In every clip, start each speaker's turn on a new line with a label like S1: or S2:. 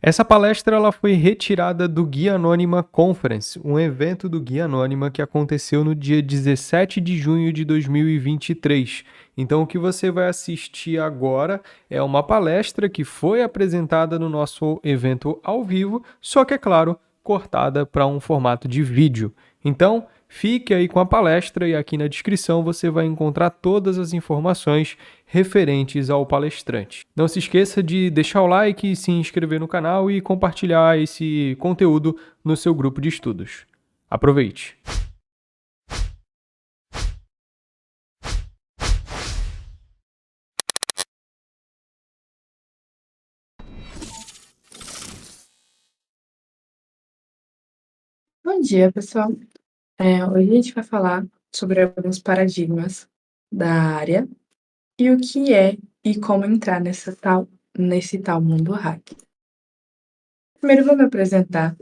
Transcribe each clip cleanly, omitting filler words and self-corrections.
S1: Essa palestra ela foi retirada do Guia Anônima Conference, um evento do Guia Anônima que aconteceu no dia 17 de junho de 2023. Então, o que você vai assistir agora é uma palestra que foi apresentada no nosso evento ao vivo, só que, é claro, cortada para um formato de vídeo. Então, fique aí com a palestra e aqui na descrição você vai encontrar todas as informações referentes ao palestrante. Não se esqueça de deixar o like, se inscrever no canal e compartilhar esse conteúdo no seu grupo de estudos. Aproveite!
S2: Bom dia, pessoal. Hoje a gente vai falar sobre alguns paradigmas da área e o que é e como entrar nesse tal mundo hack. Primeiro vou me apresentar.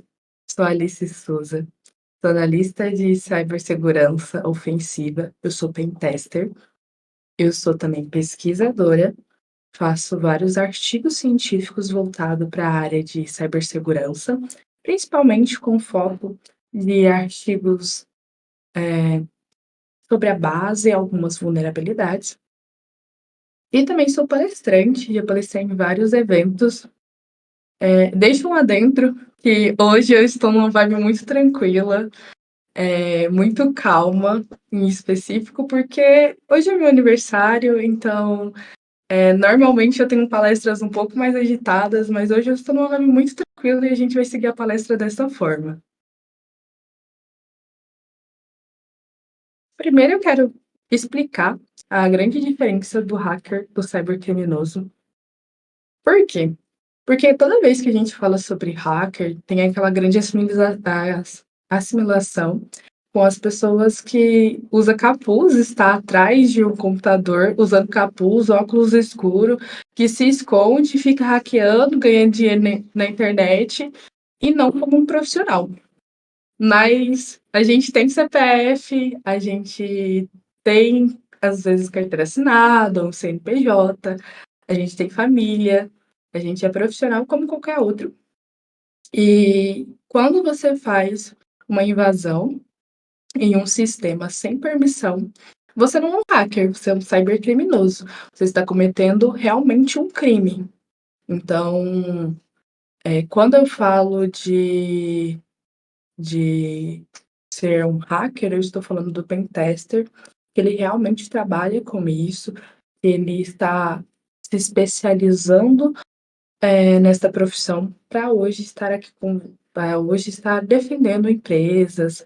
S2: Sou Alice Souza, sou analista de cibersegurança ofensiva, eu sou pentester, eu sou também pesquisadora, faço vários artigos científicos voltados para a área de cibersegurança, principalmente com foco de artigos sobre a base e algumas vulnerabilidades. E também sou palestrante, já palestrei em vários eventos. Deixo um adentro que hoje eu estou numa vibe muito tranquila, muito calma, em específico, porque hoje é meu aniversário, então, normalmente eu tenho palestras um pouco mais agitadas, mas hoje eu estou numa vibe muito tranquila e a gente vai seguir a palestra dessa forma. Primeiro eu quero explicar a grande diferença do hacker do cybercriminoso. Por quê? Porque toda vez que a gente fala sobre hacker, tem aquela grande assimilação com as pessoas que usa capuz, está atrás de um computador, usando capuz, óculos escuro, que se esconde, fica hackeando, ganhando dinheiro na internet, e não como um profissional. Mas a gente tem CPF, a gente tem, às vezes, carteira assinada, um CNPJ, a gente tem família, a gente é profissional como qualquer outro. E quando você faz uma invasão em um sistema sem permissão, você não é um hacker, você é um cybercriminoso. Você está cometendo realmente um crime. Então, quando eu falo de ser um hacker, eu estou falando do pentester, que ele realmente trabalha com isso, ele está se especializando nesta profissão para hoje estar aqui para hoje estar defendendo empresas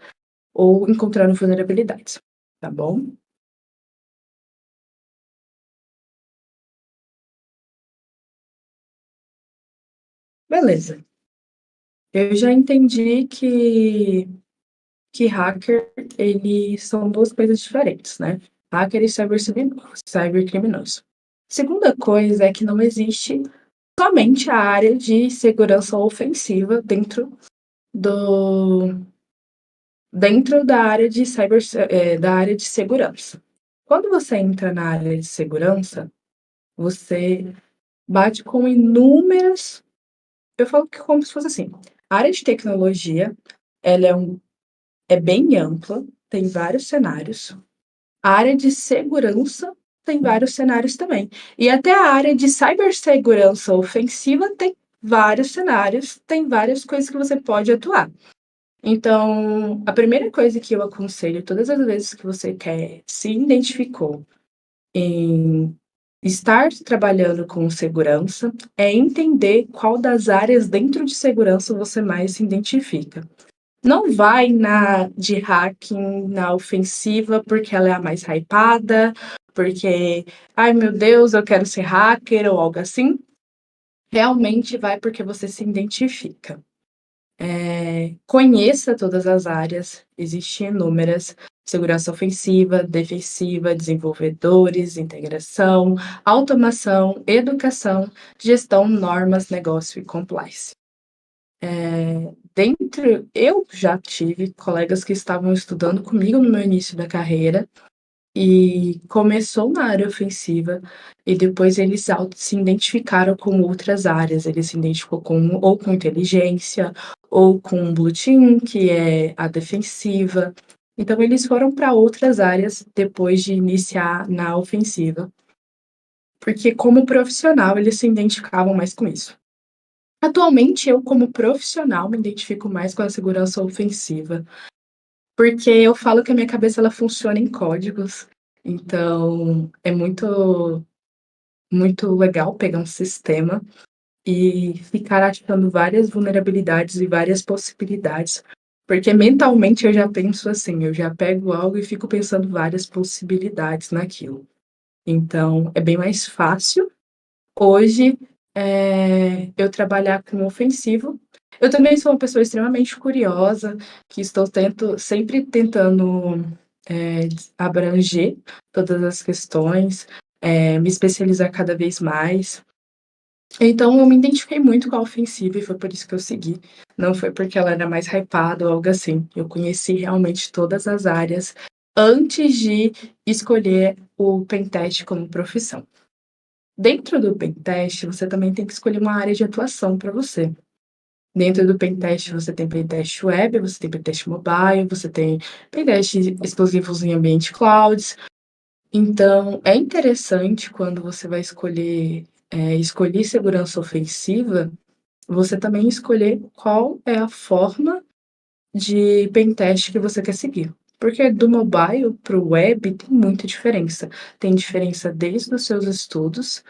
S2: ou encontrando vulnerabilidades, tá bom? Beleza. Eu já entendi que hacker, eles são 2 coisas diferentes, né, hacker e cybercriminoso. Segunda coisa é que não existe somente a área de segurança ofensiva do dentro da área de da área de segurança. Quando você entra na área de segurança, você bate com inúmeras, eu falo que como se fosse assim, a área de tecnologia, ela é bem ampla, tem vários cenários. A área de segurança tem vários cenários também. E até a área de cibersegurança ofensiva tem vários cenários, tem várias coisas que você pode atuar. Então, a primeira coisa que eu aconselho todas as vezes que você se identificou em estar trabalhando com segurança, é entender qual das áreas dentro de segurança você mais se identifica. Não vai na de hacking, na ofensiva, porque ela é a mais hypada, porque, ai meu Deus, eu quero ser hacker ou algo assim. Realmente vai porque você se identifica. Conheça todas as áreas, existem inúmeras: segurança ofensiva, defensiva, desenvolvedores, integração, automação, educação, gestão, normas, negócio e compliance. Eu já tive colegas que estavam estudando comigo no meu início da carreira, e começou na área ofensiva e depois eles auto se identificaram com outras áreas, ele se identificou com ou com inteligência, ou com blue team, que é a defensiva. Então eles foram para outras áreas depois de iniciar na ofensiva, porque como profissional eles se identificavam mais com isso. Atualmente eu como profissional me identifico mais com a segurança ofensiva, porque eu falo que a minha cabeça ela funciona em códigos, então é muito legal pegar um sistema e ficar achando várias vulnerabilidades e várias possibilidades, porque mentalmente eu já penso assim, eu já pego algo e fico pensando várias possibilidades naquilo. Então é bem mais fácil hoje, eu trabalhar com ofensivo. Eu também sou uma pessoa extremamente curiosa, que estou sempre tentando, abranger todas as questões, me especializar cada vez mais. Então eu me identifiquei muito com a ofensiva e foi por isso que eu segui. Não foi porque ela era mais hypada ou algo assim. Eu conheci realmente todas as áreas antes de escolher o pentest como profissão. Dentro do pentest, você também tem que escolher uma área de atuação para você. Dentro do pentest, você tem pentest web, você tem pentest mobile, você tem pentest exclusivos em ambiente clouds. Então, é interessante quando você vai escolher segurança ofensiva, você também escolher qual é a forma de pentest que você quer seguir. Porque do mobile para o web tem muita diferença. Tem diferença desde os seus estudos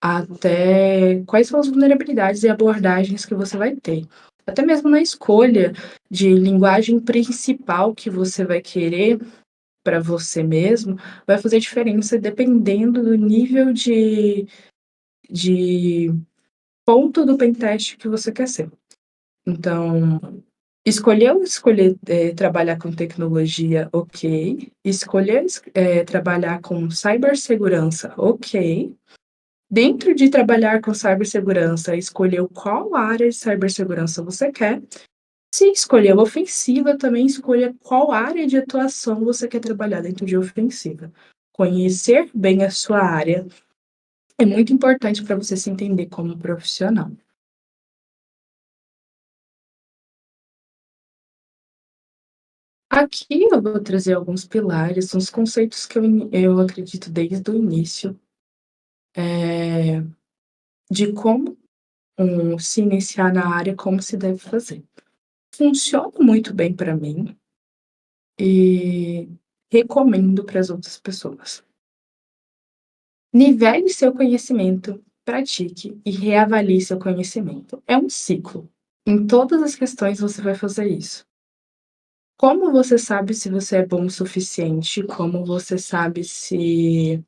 S2: até quais são as vulnerabilidades e abordagens que você vai ter. Até mesmo na escolha de linguagem principal que você vai querer para você mesmo, vai fazer diferença dependendo do nível de ponto do pentest que você quer ser. Então, trabalhar com tecnologia, ok. Trabalhar com cibersegurança, ok. Dentro de trabalhar com cibersegurança, escolheu qual área de cibersegurança você quer. Se escolheu ofensiva, também escolha qual área de atuação você quer trabalhar dentro de ofensiva. Conhecer bem a sua área é muito importante para você se entender como profissional. Aqui eu vou trazer alguns pilares, uns conceitos que eu acredito desde o início, eh, de como se iniciar na área, como se deve fazer. Funciona muito bem para mim e recomendo para as outras pessoas. Nivele seu conhecimento, pratique e reavalie seu conhecimento. É um ciclo. Em todas as questões você vai fazer isso. Como você sabe se você é bom o suficiente? Como você sabe se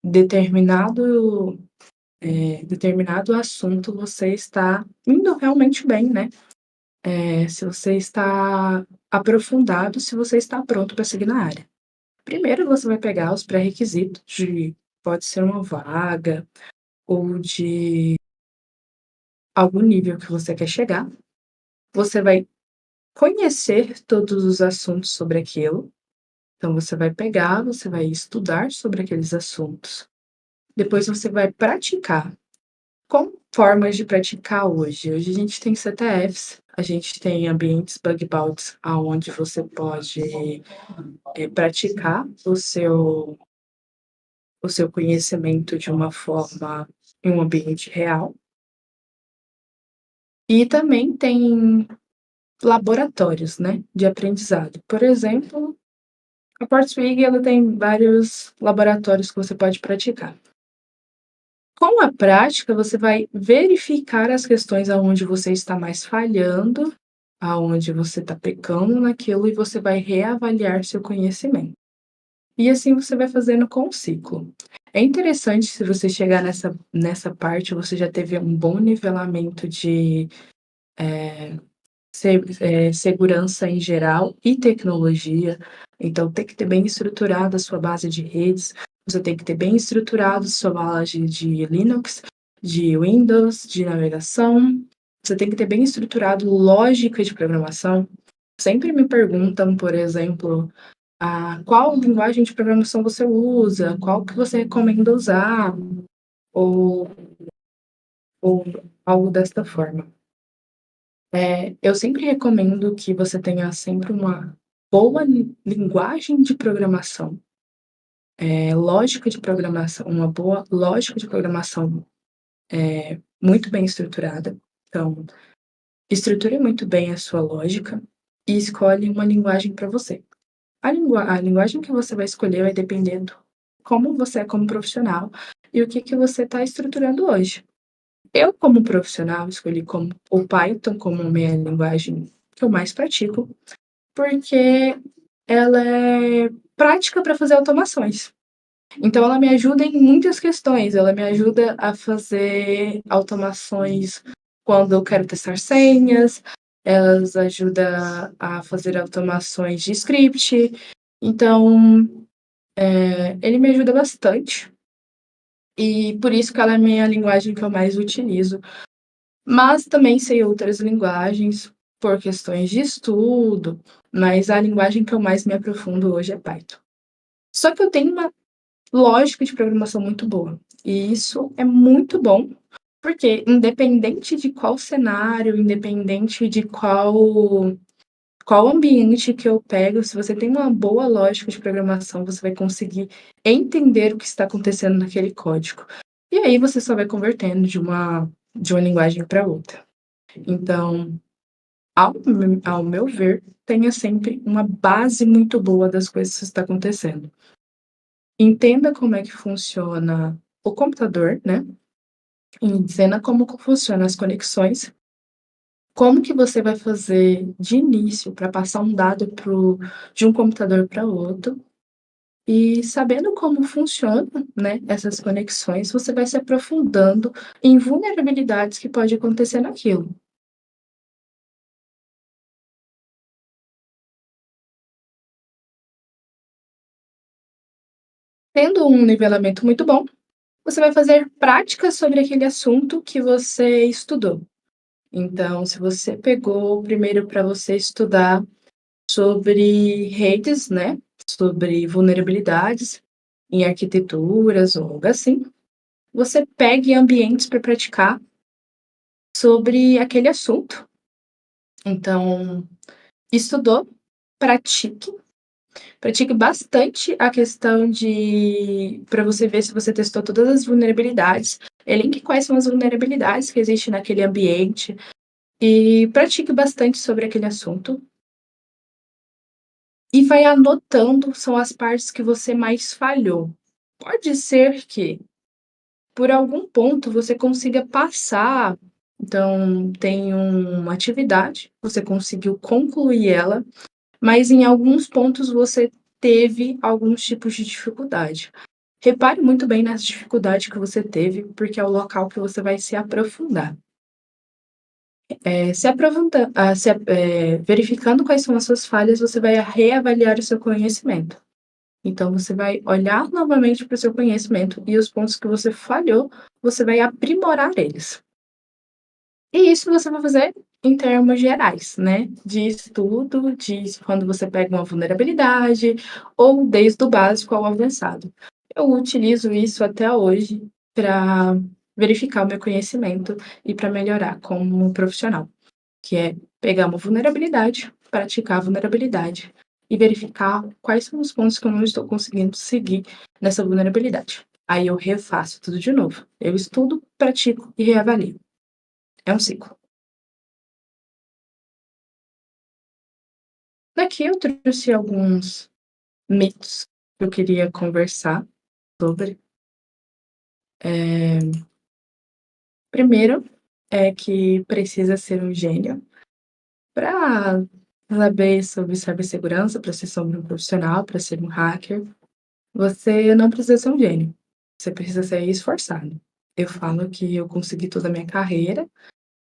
S2: determinado, determinado assunto você está indo realmente bem, né? Se você está aprofundado, se você está pronto para seguir na área. Primeiro você vai pegar os pré-requisitos de pode ser uma vaga ou de algum nível que você quer chegar. Você vai conhecer todos os assuntos sobre aquilo. Então você vai pegar, você vai estudar sobre aqueles assuntos. Depois você vai praticar. Com formas de praticar hoje? Hoje a gente tem CTFs, a gente tem ambientes bug bounties aonde você pode, praticar o seu conhecimento de uma forma em um ambiente real. E também tem laboratórios, né, de aprendizado. Por exemplo, a Portswig ela tem vários laboratórios que você pode praticar. Com a prática, você vai verificar as questões aonde você está mais falhando, aonde você está pecando naquilo e você vai reavaliar seu conhecimento. E assim você vai fazendo com o ciclo. É interessante se você chegar nessa parte, você já teve um bom nivelamento de segurança em geral e tecnologia. Então, tem que ter bem estruturada a sua base de redes, você tem que ter bem estruturado sua base de Linux, de Windows, de navegação. Você tem que ter bem estruturado lógica de programação. Sempre me perguntam, por exemplo, qual linguagem de programação você usa, qual que você recomenda usar, ou, ou algo desta forma. Eu sempre recomendo que você tenha sempre uma boa linguagem de programação, lógica de programação, uma boa lógica de programação muito bem estruturada. Então, estruture muito bem a sua lógica e escolhe uma linguagem para você. A linguagem que você vai escolher vai depender do como você é como profissional e o que que você está estruturando hoje. Eu, como profissional, escolhi como o Python como minha linguagem que eu mais pratico, porque ela é prática para fazer automações. Então ela me ajuda em muitas questões, ela me ajuda a fazer automações quando eu quero testar senhas, elas ajuda a fazer automações de script, então, ele me ajuda bastante, e por isso que ela é a minha linguagem que eu mais utilizo. Mas também sei outras linguagens por questões de estudo, mas a linguagem que eu mais me aprofundo hoje é Python. Só que eu tenho uma lógica de programação muito boa, e isso é muito bom, porque independente de qual cenário, independente de qual ambiente que eu pego, se você tem uma boa lógica de programação, você vai conseguir entender o que está acontecendo naquele código. E aí você só vai convertendo de uma linguagem para outra. Então, ao meu ver, tenha sempre uma base muito boa das coisas que está acontecendo. Entenda como é que funciona o computador, né? Entenda como funcionam as conexões, como que você vai fazer de início para passar um dado de um computador para outro. E sabendo como funcionam, né, essas conexões, você vai se aprofundando em vulnerabilidades que pode acontecer naquilo. Tendo um nivelamento muito bom, você vai fazer práticas sobre aquele assunto que você estudou. Então, se você pegou primeiro para você estudar sobre redes, né, sobre vulnerabilidades em arquiteturas ou algo assim, você pegue ambientes para praticar sobre aquele assunto. Então, estudou, pratique. Pratique bastante a questão de para você ver se você testou todas as vulnerabilidades. Elenque quais são as vulnerabilidades que existem naquele ambiente e pratique bastante sobre aquele assunto. E vai anotando são as partes que você mais falhou. Pode ser que, por algum ponto, você consiga passar. Então, tem uma atividade, você conseguiu concluir ela, mas em alguns pontos você teve alguns tipos de dificuldade. Repare muito bem nas dificuldades que você teve, porque é o local que você vai se aprofundar. Verificando quais são as suas falhas, você vai reavaliar o seu conhecimento. Então, você vai olhar novamente para o seu conhecimento e os pontos que você falhou, você vai aprimorar eles. E isso você vai fazer em termos gerais, né, de estudo, de quando você pega uma vulnerabilidade ou desde o básico ao avançado. Eu utilizo isso até hoje para verificar o meu conhecimento e para melhorar como profissional, que é pegar uma vulnerabilidade, praticar a vulnerabilidade e verificar quais são os pontos que eu não estou conseguindo seguir nessa vulnerabilidade. Aí eu refaço tudo de novo. Eu estudo, pratico e reavalio. É um ciclo. Daqui eu trouxe alguns mitos que eu queria conversar sobre. Primeiro é que precisa ser um gênio para saber sobre cibersegurança, para ser sobre um profissional, para ser um hacker. Você não precisa ser um gênio, você precisa ser esforçado. Eu falo que eu consegui toda a minha carreira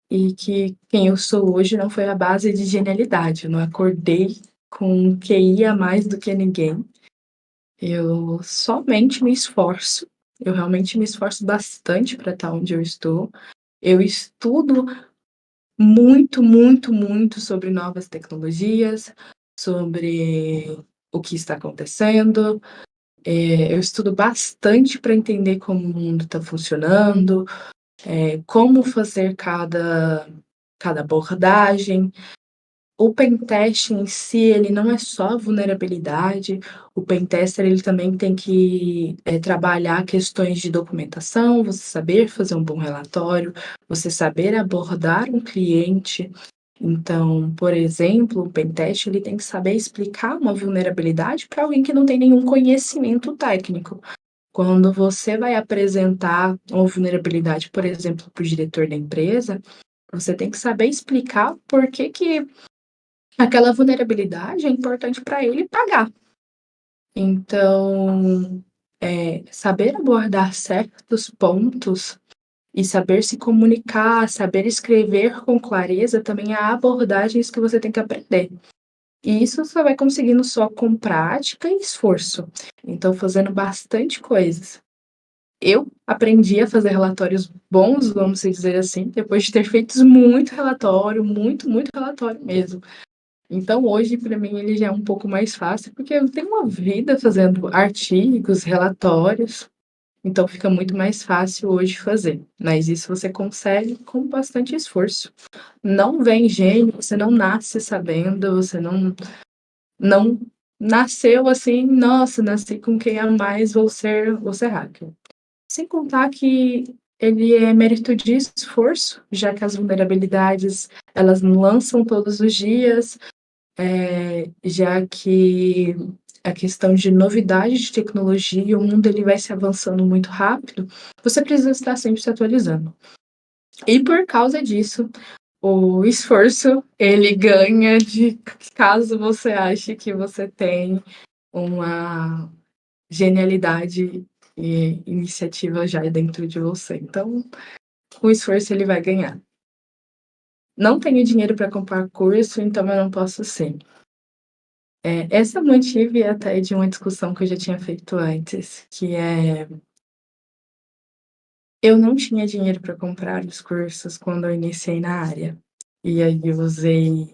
S2: e que quem eu sou hoje não foi a base de genialidade, eu não acordei com QI a mais do que ninguém. Eu somente me esforço, eu realmente me esforço bastante para estar onde eu estou. Eu estudo muito, muito, muito sobre novas tecnologias, sobre o que está acontecendo, eu estudo bastante para entender como o mundo está funcionando, como fazer cada abordagem. O pentest em si, ele não é só vulnerabilidade, o pentester ele também tem que, trabalhar questões de documentação, você saber fazer um bom relatório, você saber abordar um cliente. Então, por exemplo, o pentest ele tem que saber explicar uma vulnerabilidade para alguém que não tem nenhum conhecimento técnico. Quando você vai apresentar uma vulnerabilidade, por exemplo, para o diretor da empresa, você tem que saber explicar por que aquela vulnerabilidade é importante para ele pagar. Então, saber abordar certos pontos e saber se comunicar, saber escrever com clareza também há abordagens que você tem que aprender. E isso você vai conseguindo só com prática e esforço. Então, fazendo bastante coisas. Eu aprendi a fazer relatórios bons, vamos dizer assim, depois de ter feito muito relatório, muito, muito relatório mesmo. Então, hoje, para mim, ele já é um pouco mais fácil, porque eu tenho uma vida fazendo artigos, relatórios, então fica muito mais fácil hoje fazer. Mas isso você consegue com bastante esforço. Não vem gênio, você não nasce sabendo, você não nasceu assim, nossa, nasci com quem é mais, vou ser hacker. Sem contar que ele é mérito de esforço, já que as vulnerabilidades, elas não lançam todos os dias, já que a questão de novidade de tecnologia, o mundo ele vai se avançando muito rápido, você precisa estar sempre se atualizando. E por causa disso, o esforço ele ganha de caso você ache que você tem uma genialidade e iniciativa já dentro de você. Então, o esforço ele vai ganhar. Não tenho dinheiro para comprar curso, então eu não posso ser. Essa é motive até de uma discussão que eu já tinha feito antes, que é: eu não tinha dinheiro para comprar os cursos quando eu iniciei na área. E aí eu usei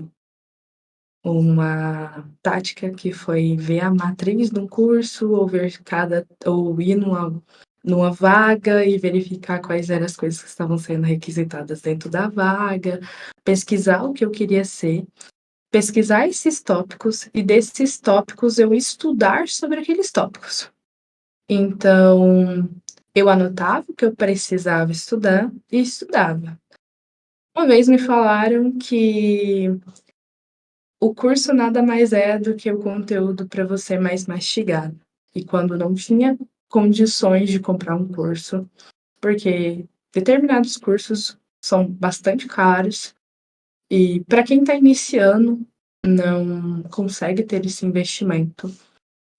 S2: uma tática que foi ver a matriz de um curso, ou ir numa vaga e verificar quais eram as coisas que estavam sendo requisitadas dentro da vaga, pesquisar o que eu queria ser, pesquisar esses tópicos e desses tópicos eu estudar sobre aqueles tópicos. Então, eu anotava o que eu precisava estudar e estudava. Uma vez me falaram que o curso nada mais é do que o conteúdo para você mais mastigado. E quando não tinha condições de comprar um curso, porque determinados cursos são bastante caros e para quem está iniciando não consegue ter esse investimento.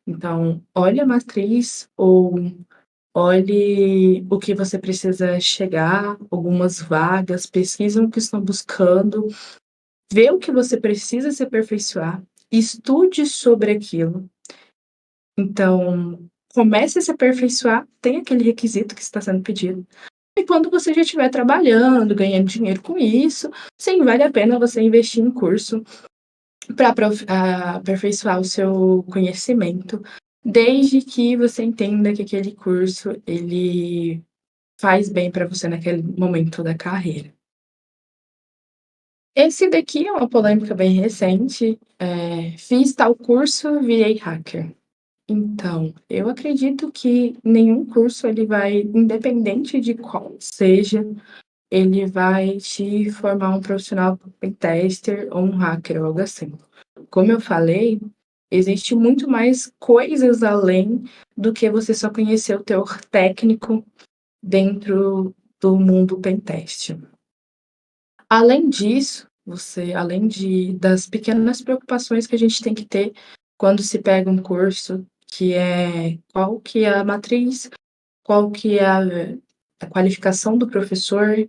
S2: Então, olhe a matriz ou olhe o que você precisa chegar, algumas vagas, pesquisa o que estão buscando, vê o que você precisa se aperfeiçoar, estude sobre aquilo. Então, comece a se aperfeiçoar, tem aquele requisito que está sendo pedido. E quando você já estiver trabalhando, ganhando dinheiro com isso, sim, vale a pena você investir em curso para aperfeiçoar o seu conhecimento, desde que você entenda que aquele curso ele faz bem para você naquele momento da carreira. Esse daqui é uma polêmica bem recente, fiz tal curso, virei hacker. Então, eu acredito que nenhum curso ele vai, independente de qual seja, ele vai te formar um profissional pentester ou um hacker ou algo assim. Como eu falei, existe muito mais coisas além do que você só conhecer o teor técnico dentro do mundo pentest. Além disso, além das pequenas preocupações que a gente tem que ter quando se pega um curso, que é qual que é a matriz, qual que é a qualificação do professor,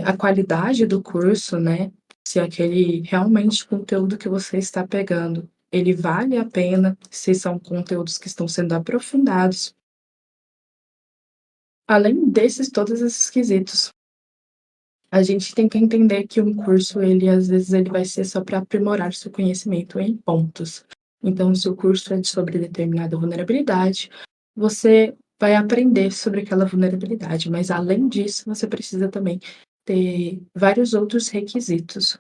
S2: a qualidade do curso, né, se aquele realmente conteúdo que você está pegando, ele vale a pena, se são conteúdos que estão sendo aprofundados. Além desses todos esses quesitos, a gente tem que entender que um curso, ele às vezes ele vai ser só para aprimorar seu conhecimento em pontos. Então, se o curso é sobre determinada vulnerabilidade, você vai aprender sobre aquela vulnerabilidade, mas além disso, você precisa também ter vários outros requisitos,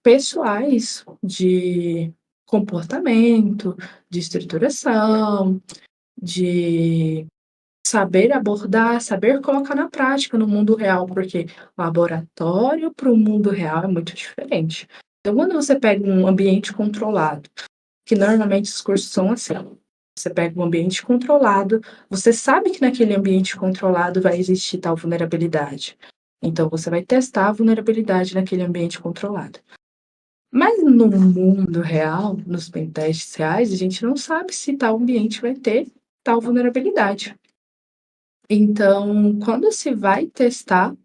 S2: pessoais de comportamento, de estruturação, de saber abordar, saber colocar na prática no mundo real, porque laboratório para o mundo real é muito diferente. Então, quando você pega um ambiente controlado, que normalmente os cursos são assim, você pega um ambiente controlado, você sabe que naquele ambiente controlado vai existir tal vulnerabilidade. Então, você vai testar a vulnerabilidade naquele ambiente controlado. Mas no mundo real, nos pentests reais, a gente não sabe se tal ambiente vai ter tal vulnerabilidade. Então, quando se vai testar,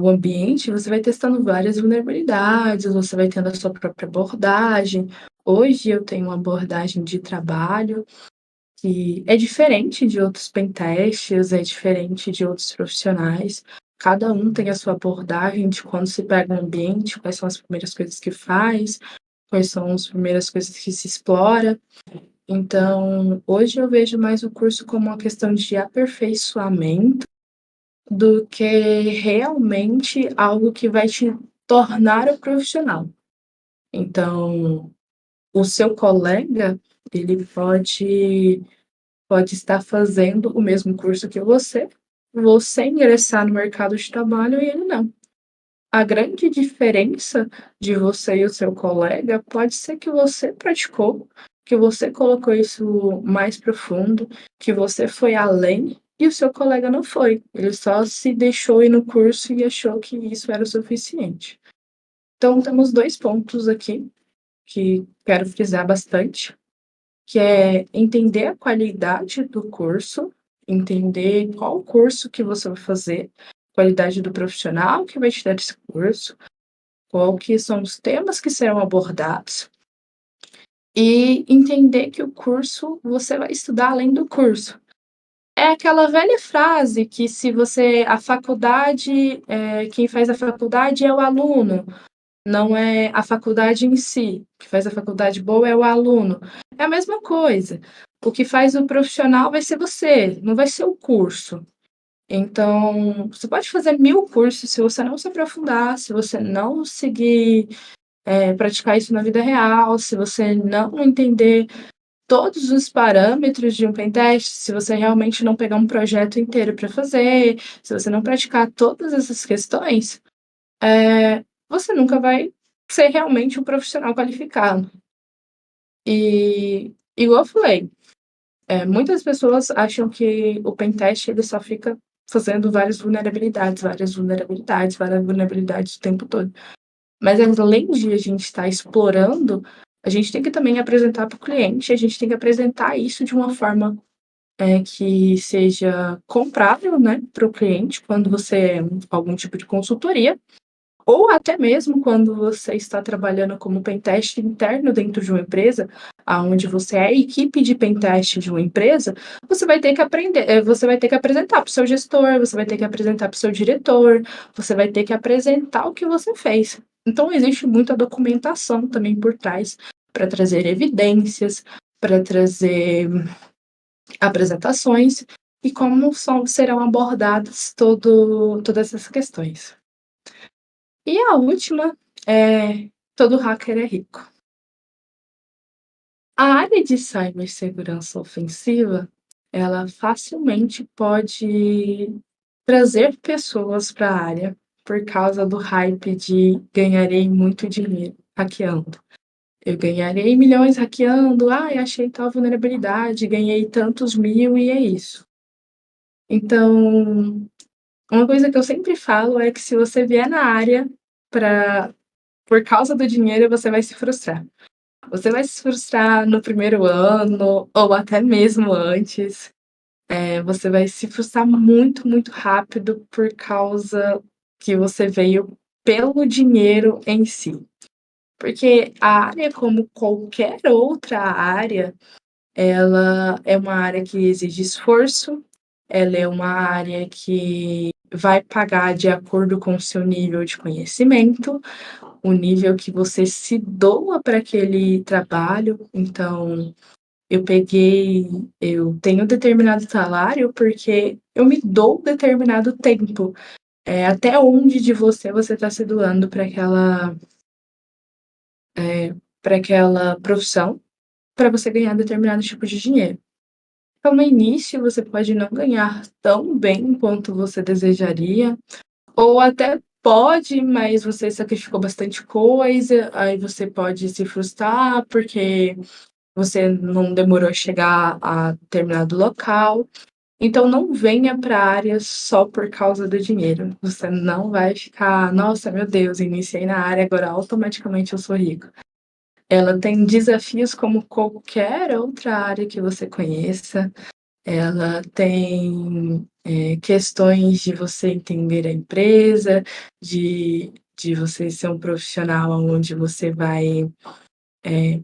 S2: o ambiente, você vai testando várias vulnerabilidades, você vai tendo a sua própria abordagem. Hoje eu tenho uma abordagem de trabalho que é diferente de outros pentests, é diferente de outros profissionais. Cada um tem a sua abordagem de quando se pega um ambiente, quais são as primeiras coisas que faz, quais são as primeiras coisas que se explora. Então, hoje eu vejo mais o curso como uma questão de aperfeiçoamento do que realmente algo que vai te tornar o profissional. Então, o seu colega, ele pode estar fazendo o mesmo curso que você ingressar no mercado de trabalho e ele não. A grande diferença de você e o seu colega pode ser que você praticou, que você colocou isso mais profundo, que você foi além e o seu colega não foi. Ele só se deixou ir no curso e achou que isso era o suficiente. Então, temos 2 pontos aqui que quero frisar bastante, que é entender a qualidade do curso, entender qual curso que você vai fazer, qualidade do profissional que vai te dar esse curso, qual que são os temas que serão abordados, e entender que o curso você vai estudar além do curso. É aquela velha frase que se você a faculdade, quem faz a faculdade é o aluno, não é a faculdade em si. O que faz a faculdade boa é o aluno. É a mesma coisa. O que faz o profissional vai ser você, não vai ser o curso. Então, você pode fazer 1000 cursos, se você não se aprofundar, se você não seguir, praticar isso na vida real, se você não entender todos os parâmetros de um pentest, se você realmente não pegar um projeto inteiro para fazer, se você não praticar todas essas questões, você nunca vai ser realmente um profissional qualificado. E, igual eu falei, muitas pessoas acham que o pentest ele só fica fazendo várias vulnerabilidades, várias vulnerabilidades o tempo todo. Mas além de a gente estar explorando, a gente tem que também apresentar para o cliente, a gente tem que apresentar isso de uma forma, que seja comprável, né, para o cliente, quando você é algum tipo de consultoria, ou até mesmo quando você está trabalhando como pentest interno dentro de uma empresa, aonde você é a equipe de pentest de uma empresa, você vai ter que aprender, você vai ter que apresentar para o seu gestor, você vai ter que apresentar para o seu diretor, você vai ter que apresentar o que você fez. Então existe muita documentação também por trás para trazer evidências, para trazer apresentações e como serão abordadas todas essas questões. E a última é: todo hacker é rico. A área de cibersegurança ofensiva, ela facilmente pode trazer pessoas para a área por causa do hype de ganharei muito dinheiro hackeando. Eu ganharei milhões hackeando, ai, achei tal vulnerabilidade, ganhei tantos mil e é isso. Então, uma coisa que eu sempre falo é que se você vier na área para por causa do dinheiro, você vai se frustrar. Você vai se frustrar no primeiro ano ou até mesmo antes. Você vai se frustrar muito, muito rápido por causa que você veio pelo dinheiro em si. Porque a área, como qualquer outra área, ela é uma área que exige esforço, ela é uma área que vai pagar de acordo com o seu nível de conhecimento, o nível que você se doa para aquele trabalho. Então, eu tenho determinado salário porque eu me dou determinado tempo. Até onde de você está se doando para aquela profissão, para você ganhar determinado tipo de dinheiro. Então, no início, você pode não ganhar tão bem quanto você desejaria, ou até pode, mas você sacrificou bastante coisa, aí você pode se frustrar porque você não demorou a chegar a determinado local. Então não venha para a área só por causa do dinheiro. Você não vai ficar: "Nossa, meu Deus, iniciei na área, agora automaticamente eu sou rico". Ela tem desafios como qualquer outra área que você conheça. Ela tem, questões de você entender a empresa, de você ser um profissional aonde você vai,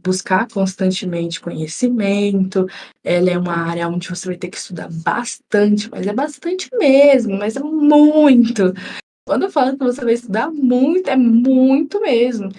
S2: buscar constantemente conhecimento. Ela é uma área onde você vai ter que estudar bastante, mas é bastante mesmo, mas é muito. Quando eu falo que você vai estudar muito, é muito mesmo.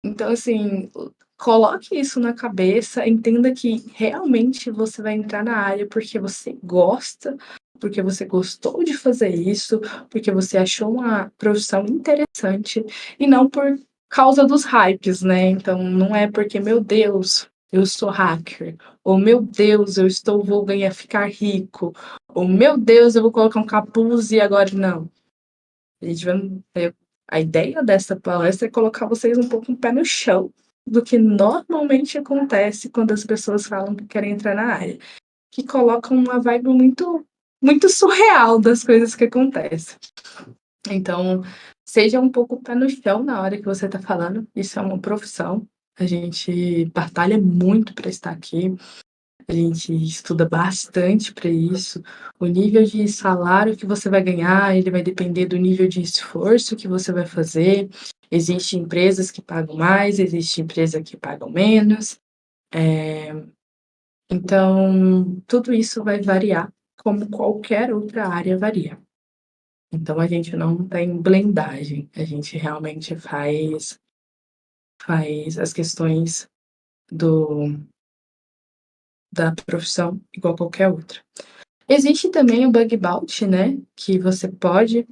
S2: Então, assim, coloque isso na cabeça, entenda que realmente você vai entrar na área porque você gosta, porque você gostou de fazer isso, porque você achou uma profissão interessante e não por causa dos hypes, né? Então, não é porque, meu Deus, eu sou hacker, ou meu Deus, vou ganhar, ficar rico, ou meu Deus, eu vou colocar um capuz e agora não. A gente vai, a ideia dessa palestra é colocar vocês um pouco um pé no chão do que normalmente acontece quando as pessoas falam que querem entrar na área, que colocam uma vibe muito surreal das coisas que acontecem. Então, seja um pouco pé no chão na hora que você está falando, isso é uma profissão, a gente batalha muito para estar aqui. A gente estuda bastante para isso. O nível de salário que você vai ganhar, ele vai depender do nível de esforço que você vai fazer. Existem empresas que pagam mais, existe empresa que pagam menos. Então, tudo isso vai variar, como qualquer outra área varia. Então, a gente não tem blindagem, a gente realmente faz as questões do da profissão igual qualquer outra. Existe também o bug bounty, né, que você pode,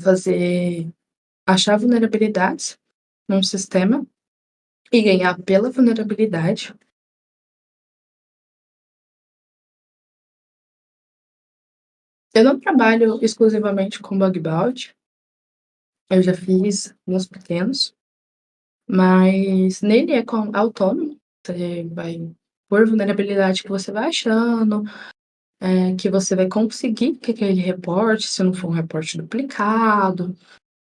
S2: fazer achar vulnerabilidades num sistema e ganhar pela vulnerabilidade. Eu não trabalho exclusivamente com bug bounty, eu já fiz uns pequenos, mas nele é autônomo, você vai por vulnerabilidade que você vai achando, que você vai conseguir que aquele reporte, se não for um reporte duplicado,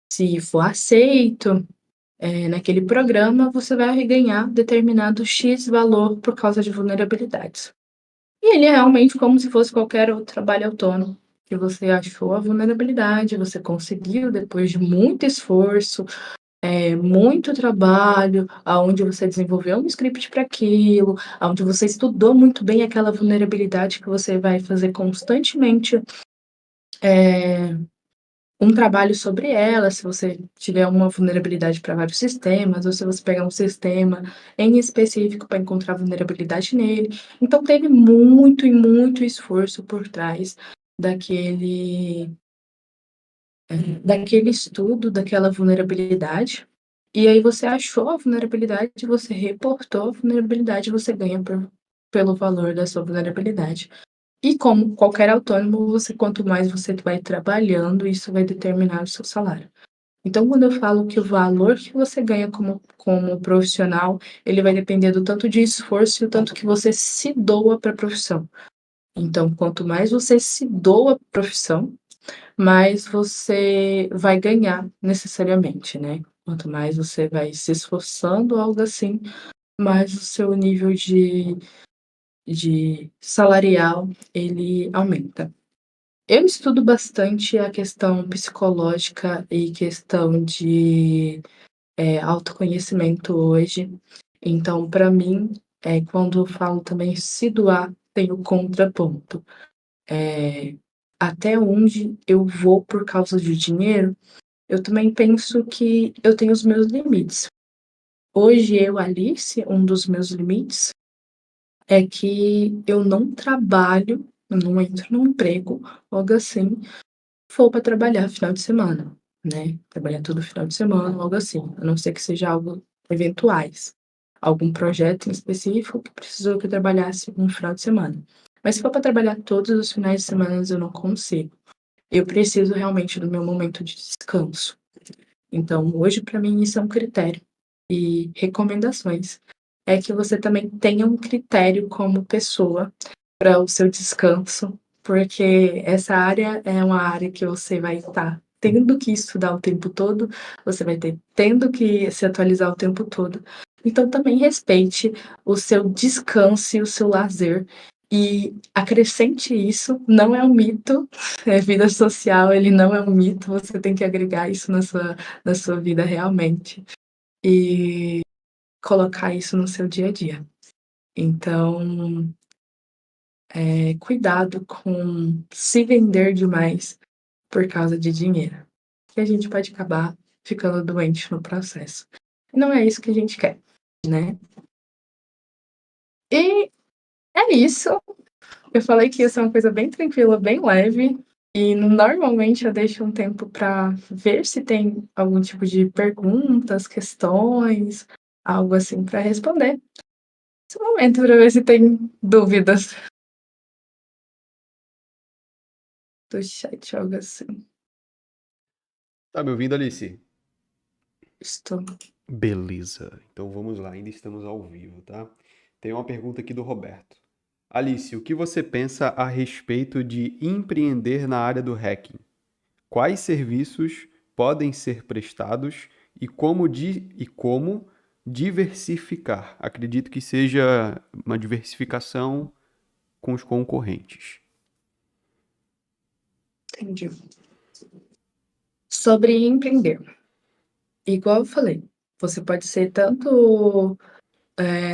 S2: se for aceito. Naquele programa, você vai ganhar determinado X valor por causa de vulnerabilidades. E ele é realmente como se fosse qualquer outro trabalho autônomo, que você achou a vulnerabilidade, você conseguiu depois de muito esforço, muito trabalho, aonde você desenvolveu um script para aquilo, aonde você estudou muito bem aquela vulnerabilidade que você vai fazer constantemente, um trabalho sobre ela, se você tiver uma vulnerabilidade para vários sistemas, ou se você pegar um sistema em específico para encontrar vulnerabilidade nele. Então teve muito e muito esforço por trás daquele daquele estudo, daquela vulnerabilidade. E aí você achou a vulnerabilidade, você reportou a vulnerabilidade, você ganha pelo valor da sua vulnerabilidade. E como qualquer autônomo, quanto mais você vai trabalhando, isso vai determinar o seu salário. Então, quando eu falo que o valor que você ganha como profissional, ele vai depender do tanto de esforço e o tanto que você se doa para a profissão. Então, quanto mais você se doa para a profissão, mais você vai ganhar necessariamente, né. Quanto mais você vai se esforçando, algo assim, mais o seu nível de salarial, ele aumenta. Eu estudo bastante a questão psicológica e questão de, autoconhecimento hoje. Então, para mim, quando eu falo também se doar, tem o contraponto. até onde eu vou por causa de dinheiro, eu também penso que eu tenho os meus limites. Hoje eu, Alice, um dos meus limites é que eu não trabalho, eu não entro num emprego, algo assim, for para trabalhar final de semana, né? Trabalhar todo final de semana, algo assim, a não ser que seja algo eventuais, algum projeto em específico que precisou que eu trabalhasse no final de semana. Mas se for para trabalhar todos os finais de semana, eu não consigo. Eu preciso realmente do meu momento de descanso. Então, hoje, para mim, isso é um critério. E recomendações é que você também tenha um critério como pessoa para o seu descanso, porque essa área é uma área que você vai estar tendo que estudar o tempo todo, você vai ter tendo que se atualizar o tempo todo. Então também respeite o seu descanso e o seu lazer e acrescente isso, não é um mito, é vida social, ele não é um mito, você tem que agregar isso na sua vida realmente e colocar isso no seu dia a dia. Então, cuidado com se vender demais por causa de dinheiro, que a gente pode acabar ficando doente no processo. Não é isso que a gente quer, né. E é isso. Eu falei que ia ser uma coisa bem tranquila, bem leve, e normalmente eu deixo um tempo para ver se tem algum tipo de perguntas, questões, algo assim para responder. Esse momento para ver se tem dúvidas do chat, algo assim.
S1: Tá me ouvindo, Alice?
S2: Estou.
S1: Beleza. Então vamos lá, ainda estamos ao vivo, tá? Tem uma pergunta aqui do Roberto. Alice, o que você pensa a respeito de empreender na área do hacking? Quais serviços podem ser prestados e como diversificar? Acredito que seja uma diversificação com os concorrentes.
S2: Entendi. Sobre empreender, igual eu falei, você pode ser tanto,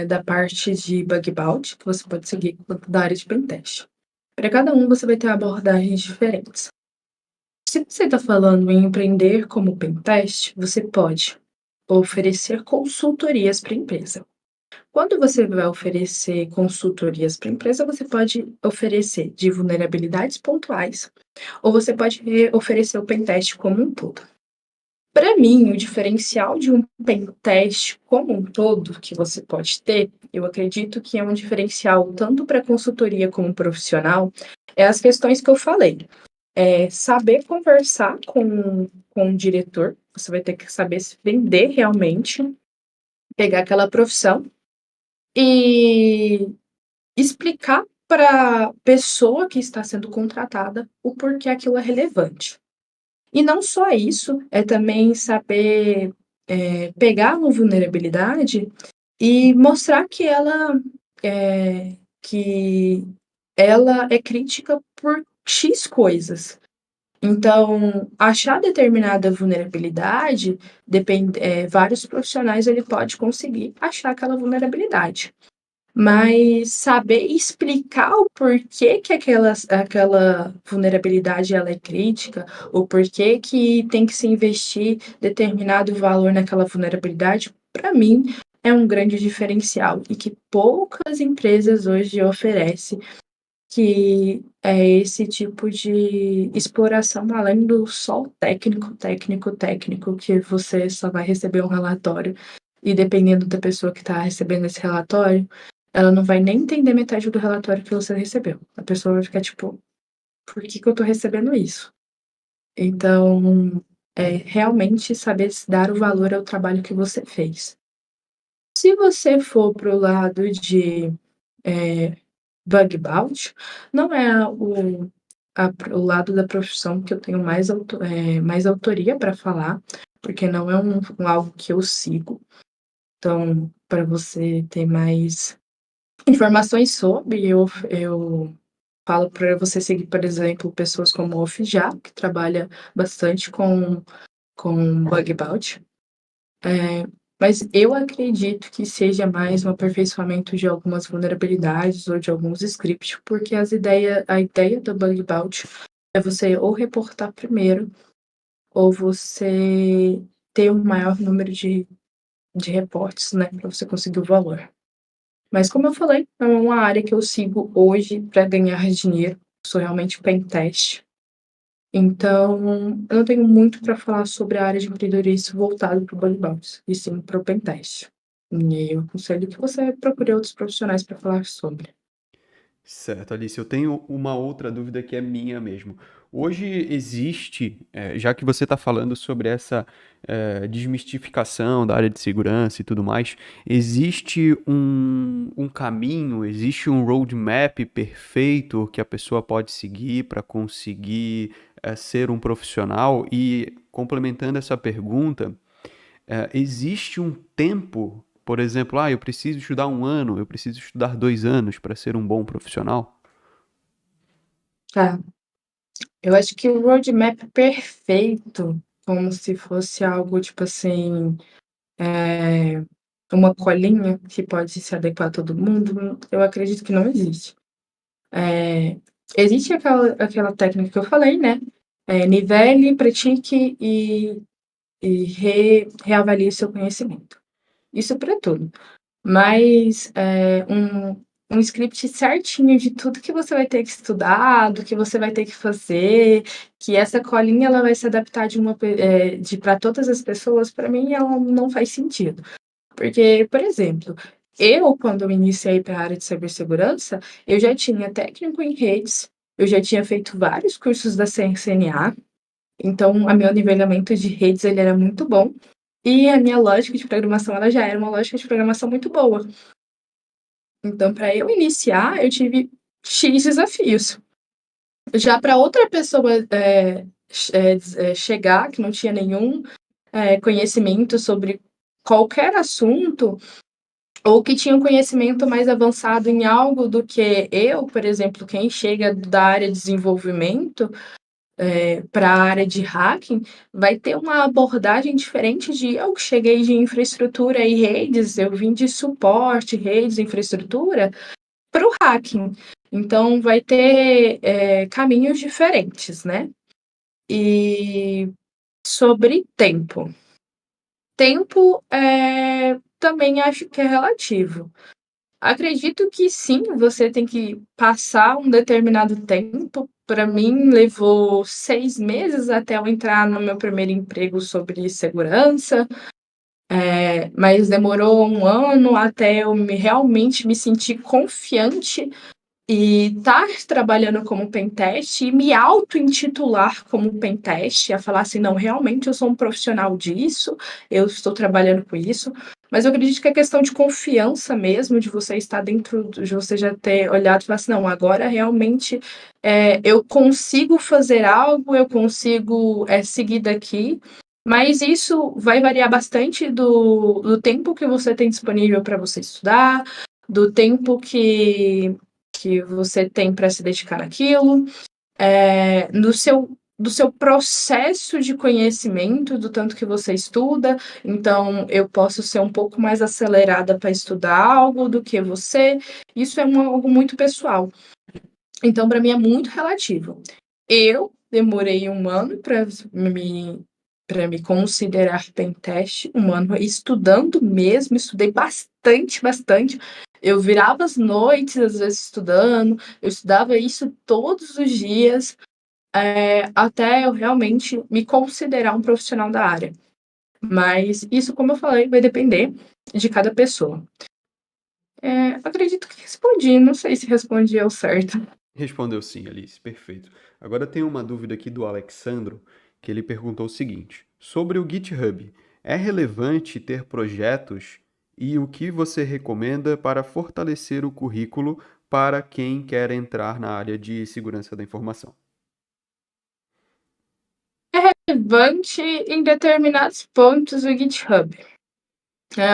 S2: da parte de bug bounty, que você pode seguir, quanto da área de pentest. Para cada um, você vai ter abordagens diferentes. Se você está falando em empreender como pentest, você pode oferecer consultorias para a empresa. Quando você vai oferecer consultorias para a empresa, você pode oferecer de vulnerabilidades pontuais, ou você pode oferecer o pentest como um todo. Para mim, o diferencial de um pentest como um todo que você pode ter, eu acredito que é um diferencial tanto para consultoria como profissional, é as questões que eu falei. É saber conversar com o diretor, você vai ter que saber se vender realmente, pegar aquela profissão e explicar para a pessoa que está sendo contratada o porquê aquilo é relevante. E não só isso, é também saber, pegar uma vulnerabilidade e mostrar que ela é crítica por X coisas. Então, achar determinada vulnerabilidade vários profissionais ele pode conseguir achar aquela vulnerabilidade. Mas saber explicar o porquê que aquela vulnerabilidade ela é crítica, o porquê que tem que se investir determinado valor naquela vulnerabilidade, para mim é um grande diferencial e que poucas empresas hoje oferecem, que é esse tipo de exploração além do só o técnico, que você só vai receber um relatório e dependendo da pessoa que está recebendo esse relatório, ela não vai nem entender metade do relatório que você recebeu. A pessoa vai ficar tipo: "Por que que eu tô recebendo isso?". Então, realmente saber se dar o valor ao trabalho que você fez. Se você for para o lado de, eh, bug bounty, não é o lado da profissão que eu tenho mais autoria para falar, porque não é algo que eu sigo. Então, para você ter mais informações sobre, eu falo para você seguir, por exemplo, pessoas como o Ofijá, que trabalha bastante com bug bounty. Mas eu acredito que seja mais um aperfeiçoamento de algumas vulnerabilidades ou de alguns scripts, porque a ideia do bug bounty é você ou reportar primeiro, ou você ter um maior número de reportes, né, para você conseguir o valor. Mas como eu falei, é uma área que eu sigo hoje para ganhar dinheiro, sou realmente pentest. Então, eu não tenho muito para falar sobre a área de empreendedorismo voltado para o bug bounty, e sim para o pentest. E eu aconselho que você procure outros profissionais para falar sobre.
S1: Certo, Alice, eu tenho uma outra dúvida que é minha mesmo. Hoje existe, já que você está falando sobre essa desmistificação da área de segurança e tudo mais, existe um caminho, existe um roadmap perfeito que a pessoa pode seguir para conseguir ser um profissional? E complementando essa pergunta, existe um tempo, por exemplo, eu preciso estudar 1 ano, eu preciso estudar 2 anos para ser um bom profissional?
S2: Tá, eu acho que o roadmap perfeito, como se fosse algo tipo assim, eh, uma colinha que pode se adequar a todo mundo, eu acredito que não existe. Eh, Existe aquela técnica que eu falei, né, nivele, pratique e reavalie o seu conhecimento. Isso para tudo. Mas, um script certinho de tudo que você vai ter que estudar, do que você vai ter que fazer, que essa colinha ela vai se adaptar de para todas as pessoas, para mim ela não faz sentido. Porque, por exemplo, eu quando eu iniciei para a área de cibersegurança, eu já tinha técnico em redes, eu já tinha feito vários cursos da CCNA, então a meu nivelamento de redes ele era muito bom, e a minha lógica de programação ela já era uma lógica de programação muito boa. Então, para eu iniciar, eu tive X desafios. Já para outra pessoa chegar, que não tinha nenhum conhecimento sobre qualquer assunto, ou que tinha um conhecimento mais avançado em algo do que eu, por exemplo, quem chega da área de desenvolvimento para a área de hacking, vai ter uma abordagem diferente de eu que cheguei de infraestrutura e redes, eu vim de suporte, redes, infraestrutura, para o hacking. Então, vai ter caminhos diferentes, né? E sobre tempo. Tempo também acho que é relativo. Acredito que sim, você tem que passar um determinado tempo. Para mim, levou 6 meses até eu entrar no meu primeiro emprego sobre segurança, mas demorou 1 ano até eu realmente me sentir confiante e estar trabalhando como pentest e me auto-intitular como pentest, a falar assim: "Não, realmente eu sou um profissional disso, eu estou trabalhando com isso". Mas eu acredito que é questão de confiança mesmo, de você estar dentro de você já ter olhado e falar assim: "Não, agora realmente, eu consigo fazer algo, eu consigo, seguir daqui". Mas isso vai variar bastante do tempo que você tem disponível para você estudar, do tempo que você tem para se dedicar naquilo, do seu processo de conhecimento, do tanto que você estuda. Então, eu posso ser um pouco mais acelerada para estudar algo do que você. Isso é algo muito pessoal. Então, para mim, é muito relativo. Eu demorei 1 ano para me considerar pentest, 1 ano estudando mesmo, estudei bastante, bastante. Eu virava as noites, às vezes, estudando, eu estudava isso todos os dias, até eu realmente me considerar um profissional da área. Mas isso, como eu falei, vai depender de cada pessoa. Acredito que respondi, não sei se respondi ao certo.
S1: Respondeu sim, Alice, perfeito. Agora tem uma dúvida aqui do Alexandro, que ele perguntou o seguinte: sobre o GitHub, é relevante ter projetos e o que você recomenda para fortalecer o currículo para quem quer entrar na área de segurança da informação?
S2: Relevante em determinados pontos o GitHub.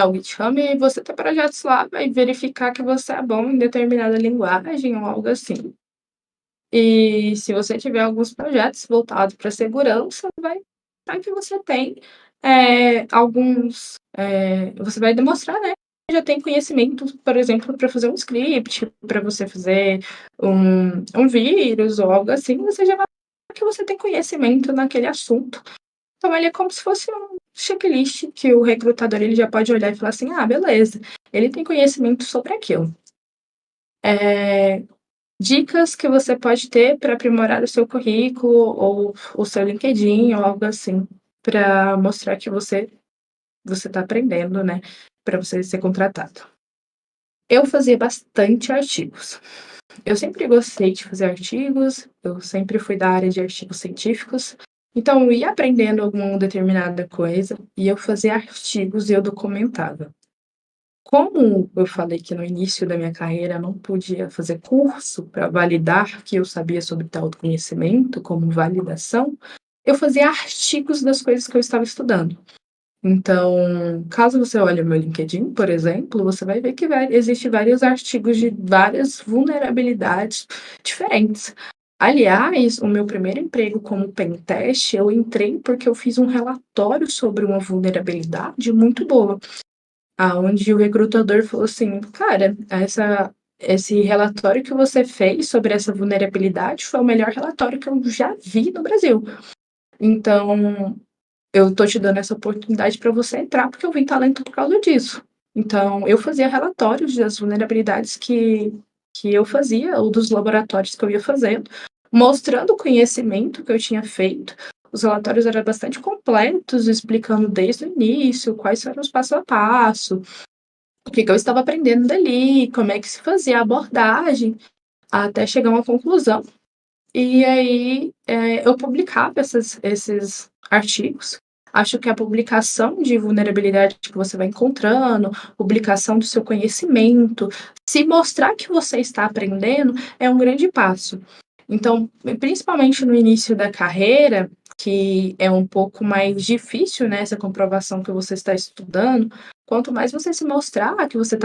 S2: O GitHub, você tem projetos lá, vai verificar que você é bom em determinada linguagem ou algo assim. E se você tiver alguns projetos voltados para segurança, vai que você tem você vai demonstrar, né, que já tem conhecimento, por exemplo, para fazer um script, para você fazer um vírus ou algo assim, você já vai. que você tem conhecimento naquele assunto. Então ele é como se fosse um checklist que o recrutador ele já pode olhar e falar assim: "Ah, beleza, ele tem conhecimento sobre aquilo". Dicas que você pode ter para aprimorar o seu currículo ou o seu LinkedIn ou algo assim, para mostrar que você está aprendendo, né, para você ser contratado. Eu fazia bastante artigos. Eu sempre gostei de fazer artigos, eu sempre fui da área de artigos científicos, então eu ia aprendendo alguma determinada coisa e eu fazia artigos e eu documentava. Como eu falei que no início da minha carreira eu não podia fazer curso para validar que eu sabia sobre tal conhecimento, como validação, eu fazia artigos das coisas que eu estava estudando. Então, caso você olhe o meu LinkedIn, por exemplo, você vai ver que existe vários artigos de várias vulnerabilidades diferentes. Aliás, o meu primeiro emprego como pentest, eu entrei porque eu fiz um relatório sobre uma vulnerabilidade muito boa, aonde o recrutador falou assim: "Cara, esse relatório que você fez sobre essa vulnerabilidade foi o melhor relatório que eu já vi no Brasil. Então, eu tô te dando essa oportunidade para você entrar, porque eu vi talento por causa disso". Então, eu fazia relatórios das vulnerabilidades que eu fazia, ou dos laboratórios que eu ia fazendo, mostrando o conhecimento que eu tinha feito. Os relatórios eram bastante completos, explicando desde o início quais eram os passo a passo, o que que eu estava aprendendo dali, como é que se fazia a abordagem, até chegar a uma conclusão. E aí, eu publicava esses artigos. Acho que a publicação de vulnerabilidade que você vai encontrando, publicação do seu conhecimento, se mostrar que você está aprendendo, é um grande passo. Então, principalmente no início da carreira, que é um pouco mais difícil, né, essa comprovação que você está estudando, quanto mais você se mostrar que você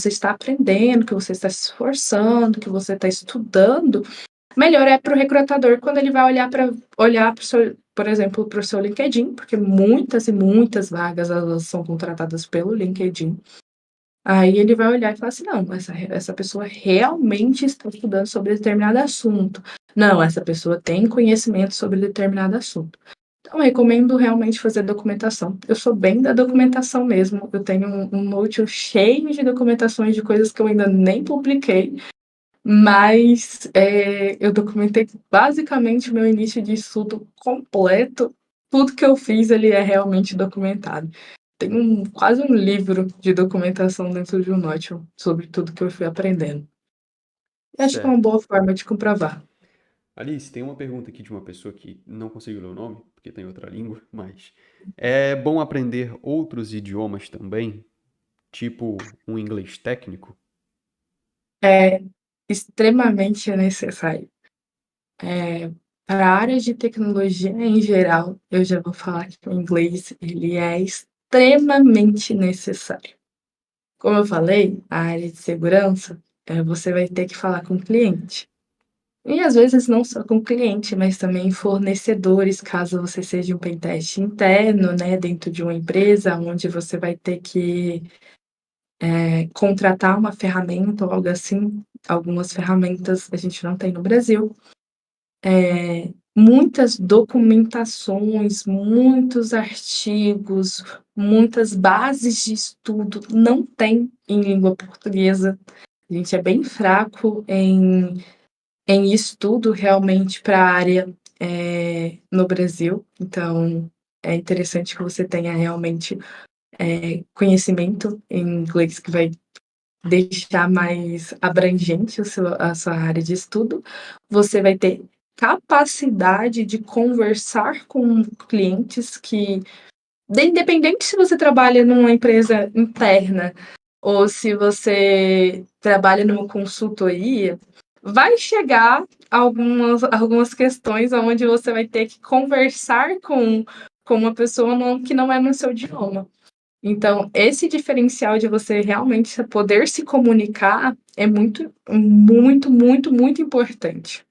S2: está aprendendo, que você está se esforçando, que você está estudando, melhor é para o recrutador quando ele vai olhar para o seu, por exemplo, para o seu LinkedIn, porque muitas e muitas vagas elas são contratadas pelo LinkedIn. Aí ele vai olhar e falar assim: "Não, essa pessoa realmente está estudando sobre determinado assunto. Não, essa pessoa tem conhecimento sobre determinado assunto". Então eu recomendo realmente fazer documentação. Eu sou bem da documentação mesmo, eu tenho um Notion cheio de documentações de coisas que eu ainda nem publiquei, mas, eu documentei basicamente o meu início de estudo completo, tudo que eu fiz ele é realmente documentado. Tem quase um livro de documentação dentro de um Notion, sobre tudo que eu fui aprendendo. E acho que é uma
S1: Certo.
S2: boa forma de comprovar.
S1: Alice, tem uma pergunta aqui de uma pessoa que não conseguiu ler o nome, porque tem outra língua, mas é bom aprender outros idiomas também, tipo um inglês técnico?
S2: É extremamente necessário. Para a área de tecnologia em geral, eu já vou falar que o inglês ele é extremamente necessário. Como eu falei, a área de segurança, você vai ter que falar com o cliente. E às vezes não só com o cliente, mas também fornecedores, caso você seja um pentest interno, né, dentro de uma empresa, onde você vai ter que, contratar uma ferramenta ou algo assim. Algumas ferramentas a gente não tem no Brasil. Muitas documentações, muitos artigos, muitas bases de estudo não tem em língua portuguesa. A gente é bem fraco em estudo realmente para a área, no Brasil, então é interessante que você tenha realmente, conhecimento em inglês que vai deixar mais abrangente a sua área de estudo. Você vai ter capacidade de conversar com clientes que, independente se você trabalha numa empresa interna ou se você trabalha numa consultoria, vai chegar algumas questões aonde você vai ter que conversar com uma pessoa que não é no seu idioma. Então, esse diferencial de você realmente poder se comunicar é muito, muito, muito, muito importante.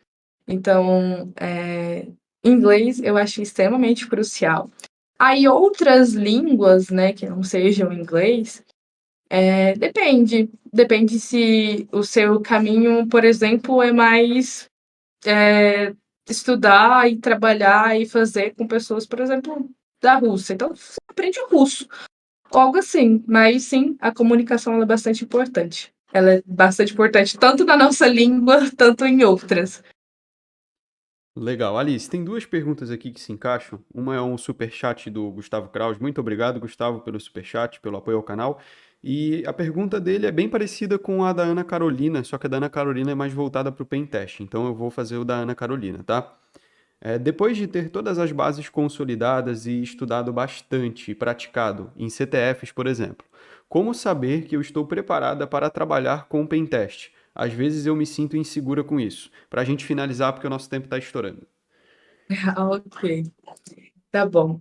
S2: Então, inglês eu acho extremamente crucial. Aí outras línguas, né, que não sejam inglês, depende se o seu caminho, por exemplo, é mais, estudar e trabalhar e fazer com pessoas, por exemplo, da Rússia. Então, você aprende russo, algo assim. Mas sim, a comunicação ela é bastante importante. Ela é bastante importante tanto na nossa língua, tanto em outras.
S1: Legal. Alice, tem duas perguntas aqui que se encaixam. Uma é um superchat do Gustavo Kraus. Muito obrigado, Gustavo, pelo superchat, pelo apoio ao canal. E a pergunta dele é bem parecida com a da Ana Carolina, só que a da Ana Carolina é mais voltada para o Pentest. Então eu vou fazer o da Ana Carolina, tá? Depois de ter todas as bases consolidadas e estudado bastante e praticado em CTFs, por exemplo, como saber que eu estou preparada para trabalhar com o Pentest? Às vezes eu me sinto insegura com isso. Para a gente finalizar, porque o nosso tempo está estourando.
S2: Ok, tá bom.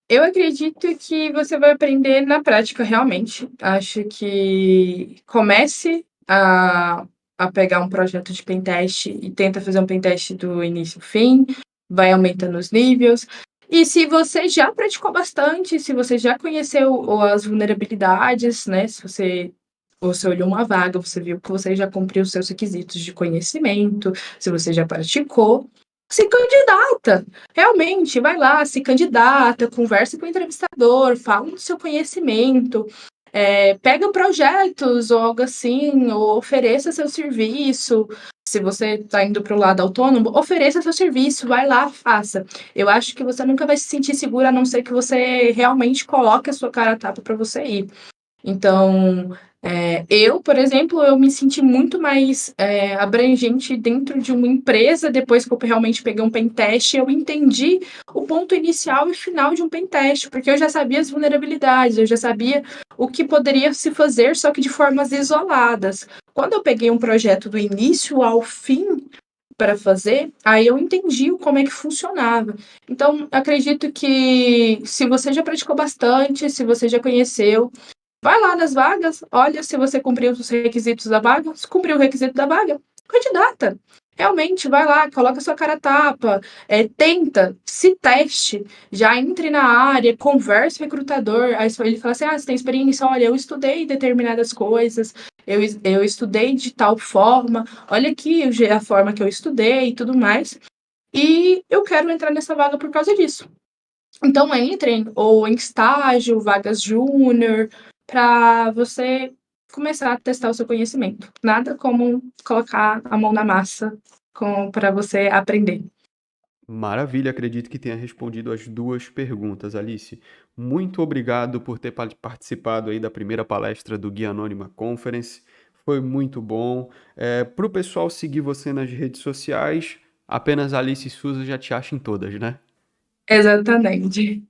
S2: Eu acredito que você vai aprender na prática, realmente. Acho que comece a pegar um projeto de pentest e tenta fazer um pentest do início ao fim, vai aumentando os níveis. E se você já praticou bastante, se você já conheceu as vulnerabilidades, né? Se você olhou uma vaga, você viu que você já cumpriu os seus requisitos de conhecimento, se você já praticou, se candidata. Realmente, vai lá, se candidata, conversa com o entrevistador, fala do seu conhecimento, pega projetos ou algo assim, ou ofereça seu serviço. Se você está indo para o lado autônomo, ofereça seu serviço, vai lá, faça. Eu acho que você nunca vai se sentir segura, a não ser que você realmente coloque a sua cara a tapa para você ir. Então, eu, por exemplo, eu me senti muito mais abrangente dentro de uma empresa depois que eu realmente peguei um pentest. Eu entendi o ponto inicial e final de um pentest, porque eu já sabia as vulnerabilidades, eu já sabia o que poderia se fazer, só que de formas isoladas. Quando eu peguei um projeto do início ao fim para fazer, aí eu entendi como é que funcionava. Então, acredito que se você já praticou bastante, se você já conheceu, vai lá nas vagas, olha se você cumpriu os requisitos da vaga. Se cumpriu o requisito da vaga, candidata. Realmente, vai lá, coloca sua cara a tapa, tenta, se teste, já entre na área, converse com o recrutador. Aí ele fala assim: ah, você tem experiência? Olha, eu estudei determinadas coisas, eu estudei de tal forma, olha aqui a forma que eu estudei e tudo mais. E eu quero entrar nessa vaga por causa disso. Então entrem ou em estágio, vagas júnior, para você começar a testar o seu conhecimento. Nada como colocar a mão na massa para você aprender.
S1: Maravilha, acredito que tenha respondido as duas perguntas, Alice. Muito obrigado por ter participado aí da primeira palestra do Guia Anônima Conference. Foi muito bom. Para o pessoal seguir você nas redes sociais, apenas Alice Souza já te acha em todas, né?
S2: Exatamente.